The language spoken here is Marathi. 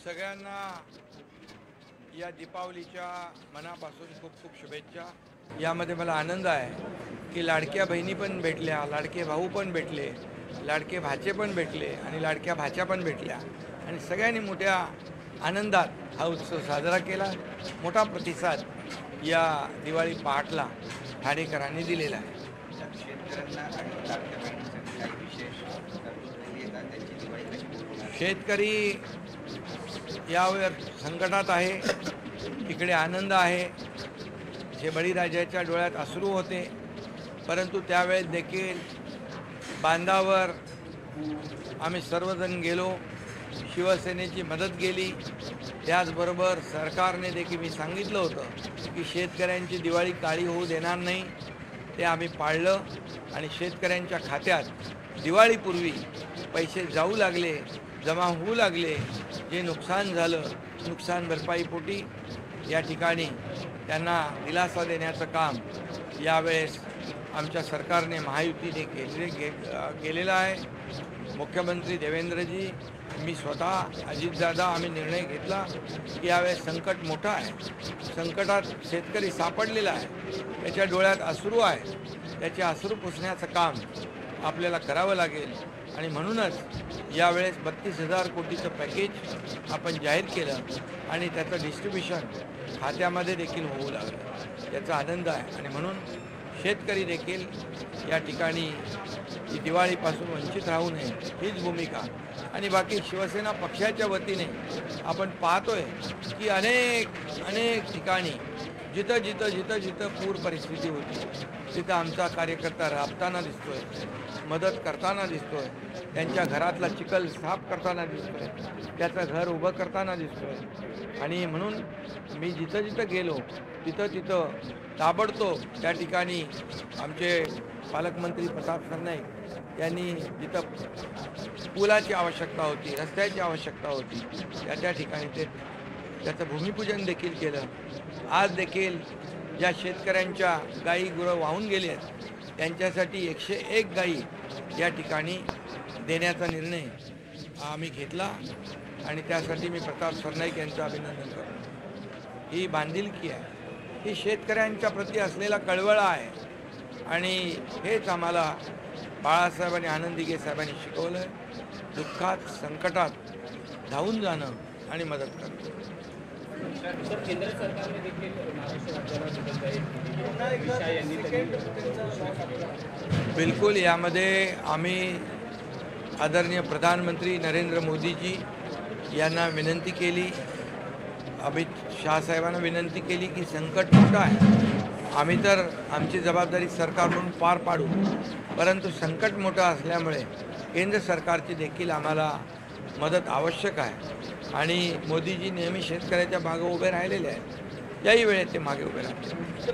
सगळ्यांना या दीपावलीच्या मनापासून खूप खूप शुभेच्छा। यामध्ये मला आनंद आहे की लाडक्या बहिणी पण भेटल्या, लाडके भाऊ पण भेटले, लाडके भाचे पण भेटले आणि लाडक्या भाच्या पण भेटल्या आणि सगळ्यांनी मोठ्या आनंदात हा उत्सव साजरा केला। मोठा प्रतिसाद या दिवाळी पहाटला ठाणेकरांनी दिलेला आहे। शेतकरी यावर संकटात आहे, इकडे आनंद आहे। जे बळीराजाच्या डोळ्यात अश्रू होते, परंतु त्यावेळेस देखील बांधावर आम्ही सर्वजण गेलो, शिवसेनेची मदत केली। त्याचबरोबर सरकारने देखील मी सांगितलं होतं की शेतकऱ्यांची दिवाळी काळी होऊ देणार नाही, ते आम्ही पाळलं आणि शेतकऱ्यांच्या खात्यात दिवाळीपूर्वी पैसे जाऊ लागले, जमा होऊ लागले। जे नुकसान झालं, नुकसान भरपाईपोटी या ठिकाणी त्यांना दिलासा देण्याचं काम यावेळेस आमच्या सरकारने महायुतीने केलेलं आहे। मुख्यमंत्री देवेंद्रजी, मी स्वतः अजितदादा आम्ही निर्णय घेतला की यावेळेस संकट मोठं आहे, संकटात शेतकरी सापडलेला आहे, त्याच्या डोळ्यात अश्रू आहे, त्याचे अश्रू पुसण्याचं काम आपल्याला करावं लागेल आणि म्हणूनच यावेळेस 32,000 कोटीचं पॅकेज आपण जाहीर केलं आणि त्याचं डिस्ट्रीब्युशन खात्यामध्ये देखील होऊ लागलं। याचा आनंद आहे आणि म्हणून शेतकरी देखील या ठिकाणी ही दिवाळीपासून वंचित राहू नये हीच भूमिका। आणि बाकी शिवसेना पक्षाच्या वतीने आपण पाहतोय की अनेक ठिकाणी जिथं पूर परिस्थिती होती तिथं आमचा कार्यकर्ता राबताना दिसतोय, मदत करताना दिसतोय, त्यांच्या घरातला चिखल साफ करताना दिसतोय, त्याचं घर उभं करताना दिसतोय। आणि म्हणून मी जिथं गेलो तिथं ताबडतोब त्या ठिकाणी आमचे पालकमंत्री प्रताप सरनाईक यांनी जिथं पुलाची आवश्यकता होती, रस्त्याची आवश्यकता होती, त्या ठिकाणी त्याचं भूमिपूजन देखील केलं। आज देखील ज्या शेतकऱ्यांच्या गायी गुरं वाहून गेले आहेत त्यांच्यासाठी 101 गायी या ठिकाणी देण्याचा निर्णय आम्ही घेतला आणि त्यासाठी मी प्रताप सरनाईक यांचं अभिनंदन करतो। ही बांधिलकी आहे, ही शेतकऱ्यांच्या प्रती असलेला कळवळा आहे आणि हेच आम्हाला बाळासाहेब आणि आनंद दिघे साहेबांनी शिकवलं आहे, दुःखात संकटात धावून जाणं आणि मदत करणं। केंद्र सरकारने देखील महाराष्ट्र बिलकुल यामध्ये आम्ही आदरणीय प्रधानमंत्री नरेंद्र मोदीजी यांना विनंती केली, अमित शाह साहेबांना विनंती केली की संकट मोठं आहे, आम्ही तर आमची जबाबदारी सरकार म्हणून पार पाडू, परंतु संकट मोठं असल्यामुळे केंद्र सरकारची देखील आम्हाला मदत आवश्यक आहे। आणि मोदीजी नेहमी शेतकऱ्याच्या मागे उभे राहिलेले आहेत, याही वेळेत ते मागे उभे राहतील।